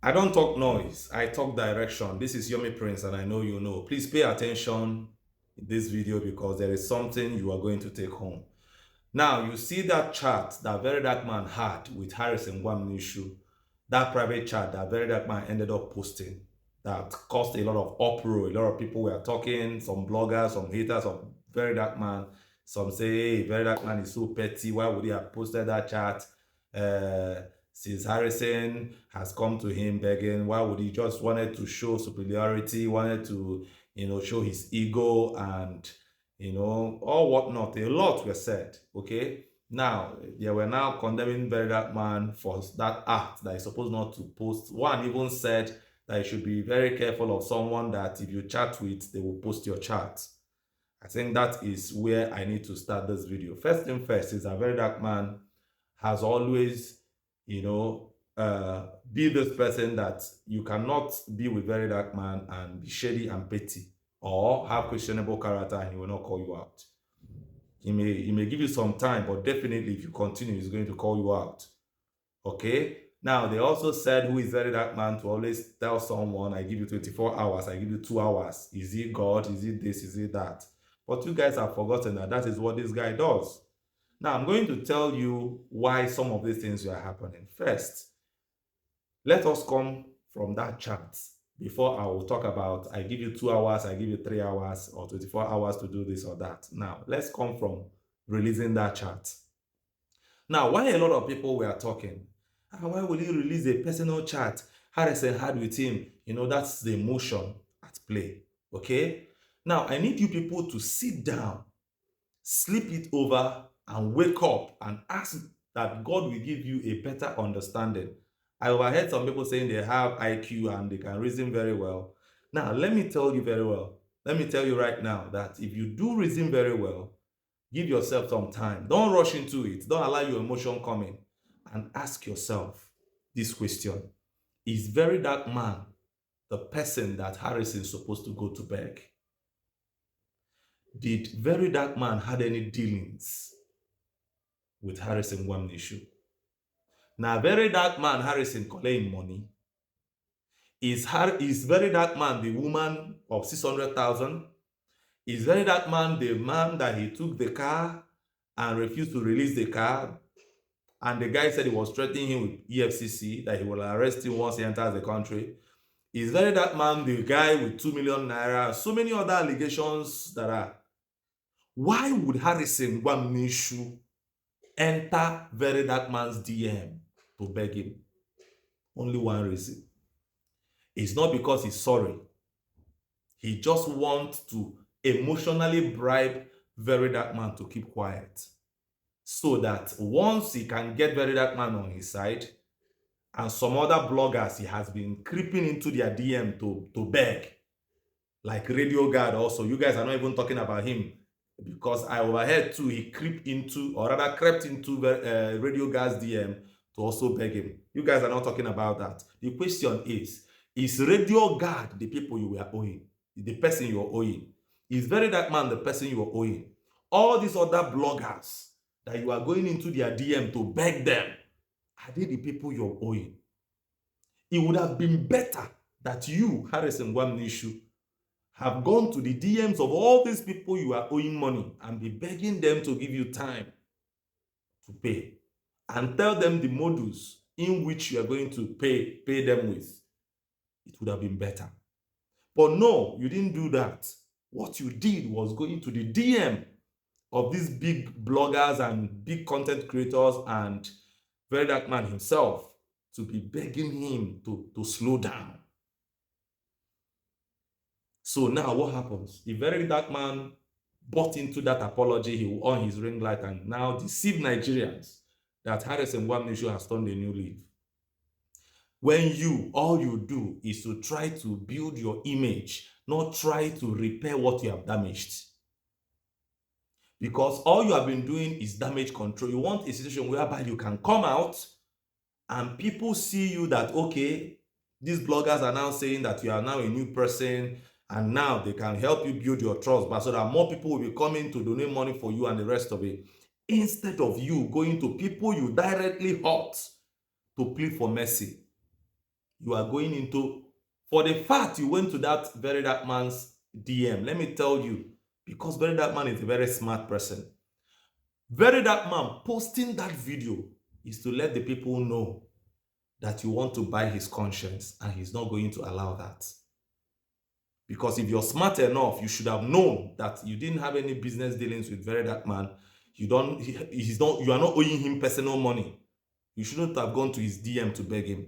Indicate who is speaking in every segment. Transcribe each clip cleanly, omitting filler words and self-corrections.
Speaker 1: I don't talk noise, I talk direction. This is Yomi Prince, and I know you know. Please pay attention in this video because there is something you are going to take home. Now, you see that chat that Very Dark Man had with Harrison Gwamnishu, that private chat that Very Dark Man ended up posting that caused a lot of uproar. A lot of people were talking, some bloggers, some haters of Very Dark Man. Some say, hey, Very Dark Man is so petty. Why would he have posted that chat? Uh, since Harrison has come to him begging, why would he just wanted to show superiority, wanted to, show his ego and or whatnot. A lot were said. Okay. Now they were now condemning Very Dark Man for that act that he's supposed not to post. One even said that you should be very careful of someone that if you chat with, they will post your chat. I think that is where I need to start this video. First thing first is that Very Dark Man has always, be this person that you cannot be with Very Dark Man and be shady and petty or have questionable character and he will not call you out. He may give you some time, but definitely if you continue, he's going to call you out. Okay. Now they also said who is Very Dark Man to always tell someone, I give you 24 hours, I give you 2 hours. Is he God? Is it this? Is it that? But you guys have forgotten that that is what this guy does. Now I'm going to tell you why some of these things are happening. First, let us come from that chart before I will talk about I give you 2 hours, I give you 3 hours or 24 hours to do this or that. Now, let's come from releasing that chart. Now, why a lot of people were talking, why would he release a personal chat Harrison had with him? That's the emotion at play. Okay? Now, I need you people to sit down, sleep it over, and wake up and ask that God will give you a better understanding. I overheard some people saying they have IQ and they can reason very well. Now, let me tell you very well. Let me tell you right now that if you do reason very well, give yourself some time. Don't rush into it. Don't allow your emotion come in. And ask yourself this question. Is Very Dark Man the person that Harrison is supposed to go to beg? Did Very Dark Man had any dealings with Harrison Gwamnishu? Now, Very Dark Man Harrison collect money. Is Very Dark Man the woman of 600,000? Is Very Dark Man the man that he took the car and refused to release the car? And the guy said he was threatening him with EFCC, that he will arrest him once he enters the country. Is Very Dark Man the guy with 2 million naira? So many other allegations that are. Why would Harrison Gwamnishu enter Very Dark Man's DM to beg him? Only one reason. It's not because he's sorry. He just wants to emotionally bribe Very Dark Man to keep quiet. So that once he can get Very Dark Man on his side, and some other bloggers he has been creeping into their DM to beg, like Radio Guard also. You guys are not even talking about him because I overheard too, he crept into Radio Guard's DM to also beg him. You guys are not talking about that. The question is Radio Guard the people you were owing? The person you are owing? Is Very Dark Man the person you are owing? All these other bloggers that you are going into their DM to beg them, are they the people you're owing? It would have been better that you, Harrison Gwamnishu, have gone to the DMs of all these people you are owing money and be begging them to give you time to pay and tell them the modus in which you are going to pay them with. It would have been better. But no, you didn't do that. What you did was going to the DM of these big bloggers and big content creators and Very Dark Man himself to be begging him to slow down. So now what happens? If Very Dark Man bought into that apology, he will on his ring light and now deceive Nigerians that Harrison Gwamnishu has turned a new leaf. When all you do is to try to build your image, not try to repair what you have damaged. Because all you have been doing is damage control. You want a situation whereby you can come out and people see you that, okay, these bloggers are now saying that you are now a new person and now they can help you build your trust, but so that more people will be coming to donate money for you and the rest of it. Instead of you going to people you directly hurt to plead for mercy, you are going into, for the fact you went to that Very Dark Man's DM, let me tell you, because Very Dark Man is a very smart person. Very Dark Man posting that video is to let the people know that you want to buy his conscience, and he's not going to allow that. Because if you're smart enough, you should have known that you didn't have any business dealings with Very Dark Man. You are not owing him personal money. You shouldn't have gone to his DM to beg him.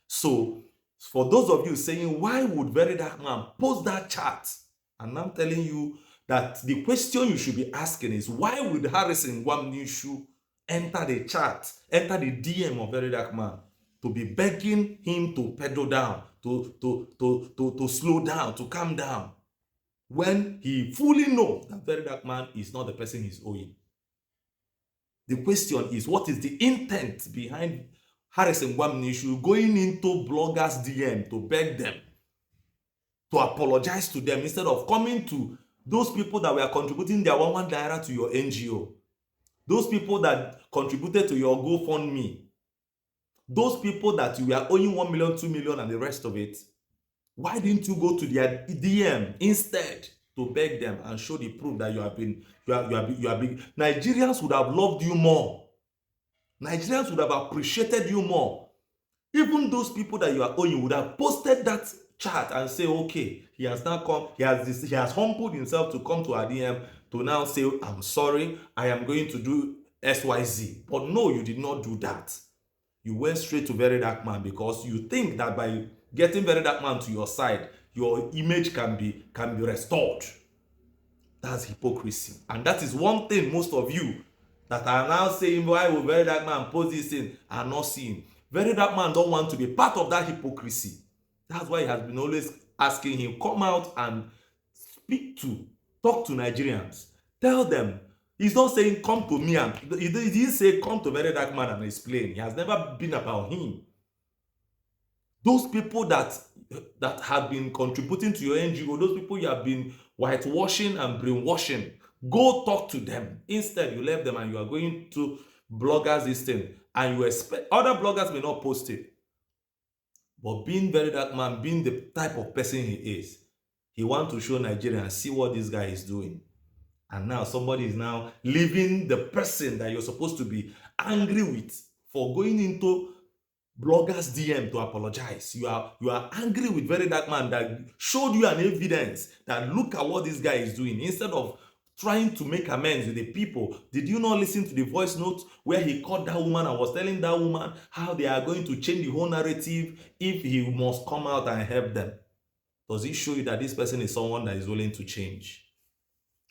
Speaker 1: So, for those of you saying, why would Very Dark Man post that chat? And I'm telling you that the question you should be asking is, why would Harrison Gwamnishu enter the chat, enter the DM of Very Dark Man to be begging him to pedal down, to slow down, to calm down, when he fully knows that Very Dark Man is not the person he's owing? The question is, what is the intent behind Harrison Gwamnishu going into bloggers' DM to beg them, to apologize to them, instead of coming to those people that were contributing their one naira to your NGO, those people that contributed to your GoFundMe, those people that you were owing 1 million, 2 million, and the rest of it? Why didn't you go to their DM instead to beg them and show the proof that you have been? Nigerians would have loved you more. Nigerians would have appreciated you more. Even those people that you are owing would have posted that chat and say, okay, he has now come, he has humbled himself to come to our DM to now say, I'm sorry, I am going to do XYZ. But no, you did not do that. You went straight to Very Dark Man because you think that by getting Very Dark Man to your side, your image can be restored. That's hypocrisy. And that is one thing most of you that are now saying, why will Very Dark Man post this thing, are not seeing. Very Dark Man don't want to be part of that hypocrisy. That's why he has been always asking him, come out and talk to Nigerians. Tell them. He's not saying, come to me, and he didn't say, come to Very Dark Man and explain. He has never been about him. Those people that have been contributing to your NGO, those people you have been whitewashing and brainwashing, go talk to them. Instead, you left them and you are going to bloggers this thing, and you expect other bloggers may not post it. But being Very Dark Man, being the type of person he is, he wants to show Nigerians, see what this guy is doing. And now somebody is now leaving the person that you're supposed to be angry with for going into bloggers' DM to apologize. You are angry with Very Dark Man that showed you an evidence that look at what this guy is doing. Instead of trying to make amends with the people, did you not listen to the voice note where he called that woman and was telling that woman how they are going to change the whole narrative if he must come out and help them? Does it show you that this person is someone that is willing to change?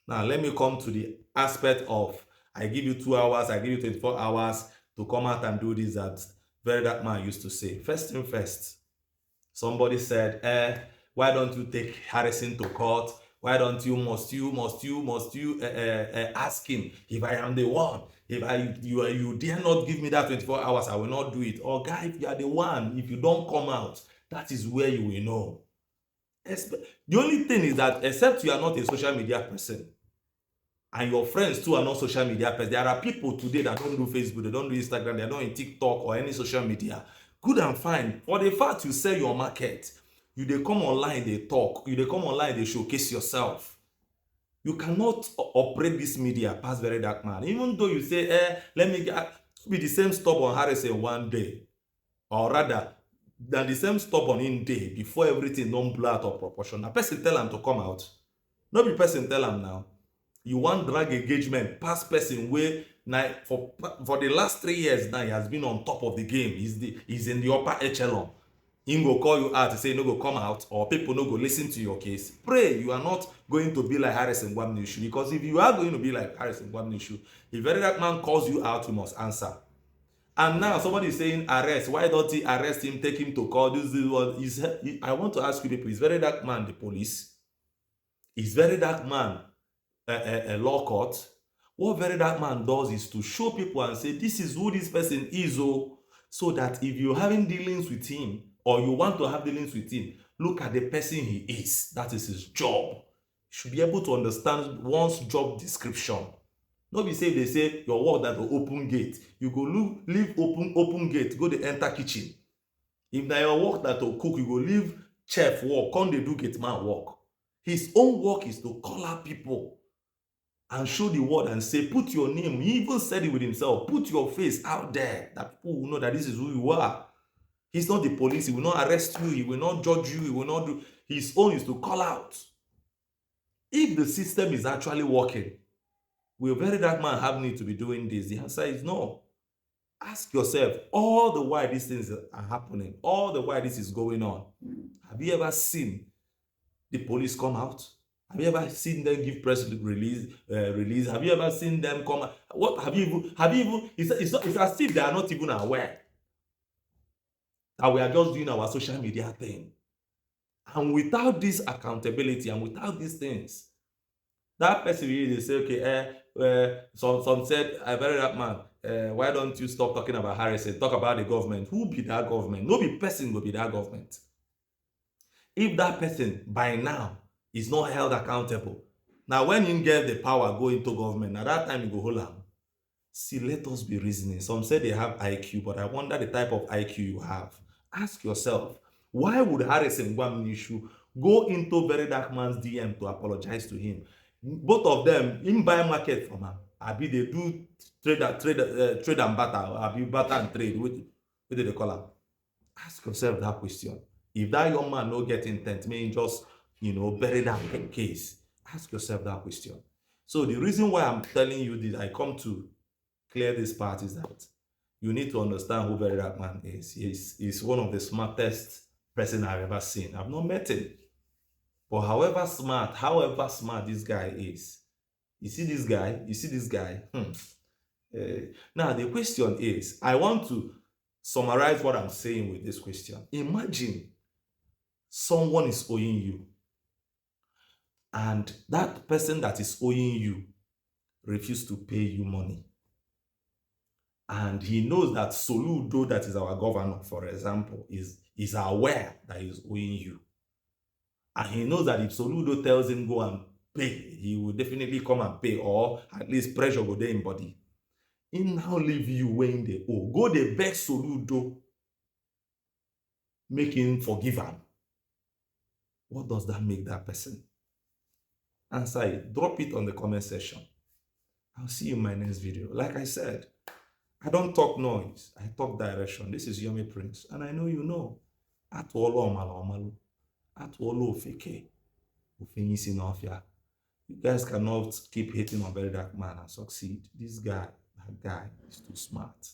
Speaker 1: Now, let me come to the aspect of, I give you 2 hours, I give you 24 hours to come out and do this that Very Dark Man used to say. First thing first, somebody said, why don't you take Harrison to court? Why don't you, must you ask him if I am the one? If you dare not give me that 24 hours, I will not do it. Or guy, if you are the one, if you don't come out, that is where you will know. The only thing is that, except you are not a social media person, and your friends too are not social media person, there are people today that don't do Facebook, they don't do Instagram, they're not in TikTok or any social media. Good and fine. For the fact you sell your market, you they come online, they talk, you they come online, they showcase yourself. You cannot operate this media past Very Dark Man. Even though you say, let me be the same stubborn Harrison one day, or rather, than the same stubborn in day before everything don't blow out of proportion. A person tell him to come out. No be person tell him now. You want drag engagement past person where now for the last 3 years now he has been on top of the game. He's in the upper echelon. He go call you out to say no go come out, or people no go listen to your case. Pray you are not going to be like Harrison Gwamnishu, because if you are going to be like Harrison Gwamnishu, if Very Dark Man calls you out, you must answer. And now somebody is saying arrest. Why don't he arrest him, take him to court? This is what is. I want to ask you people, is Very Dark Man the police? Is Very Dark Man a law court? What Very Dark Man does is to show people and say, this is who this person is, so that if you're having dealings with him, or you want to have dealings with him, look at the person he is. That is his job. You should be able to understand one's job description. No be say they say your work that will open gate. You go leave open gate, go to enter kitchen. If na your work na to cook, you go leave chef work, come dey do gate man work. His own work is to call out people and show the world and say, put your name. He even said it with himself, put your face out there that people will know that this is who you are. He's not the police. He will not arrest you. He will not judge you. He will not do. His own is to call out. If the system is actually working, will VeryDarkMan have need to be doing this? The answer is no. Ask yourself, all the while these things are happening, all the while this is going on, have you ever seen the police come out? Have you ever seen them give press release? Have you ever seen them come out? What have you even? It's as if they are not even aware that we are just doing our social media thing. And without this accountability and without these things, that person really they say, okay, some said, VeryDarkMan, why don't you stop talking about Harrison? Talk about the government. Who be that government? No be person will be that government. If that person by now is not held accountable, now when you get the power go into government, at that time you go hold am. See, let us be reasoning. Some say they have IQ, but I wonder the type of IQ you have. Ask yourself, why would Harrison Gwamnishu go into VeryDarkMan's DM to apologize to him? Both of them, him buy market from her. Abi they do trade and barter, abi barter and trade. What do they call her? Ask yourself that question. If that young man no get intent, may just bury that case. Ask yourself that question. So the reason why I'm telling you this, I come to clear this part, is that you need to understand who VeryDarkMan is. He's one of the smartest person I've ever seen. I've not met him. But however smart this guy is, you see this guy. Now the question is, I want to summarize what I'm saying with this question. Imagine someone is owing you, and that person that is owing you refuses to pay you money. And he knows that Soludo, that is our governor, for example, is aware that he's owing you. And he knows that if Soludo tells him go and pay, he will definitely come and pay, or at least pressure go there in body. He now leave you when they owe. Go they beg Soludo, make him forgive him. What does that make that person? Answer it. Drop it on the comment section. I'll see you in my next video. Like I said, I don't talk noise. I talk direction. This is Yomi Prince, and I know you know. Atwolo omalo. Atwolo ofeke. Ofenyisi n'ofia. You guys cannot keep hating on VeryDarkMan and succeed. This guy, that guy is too smart.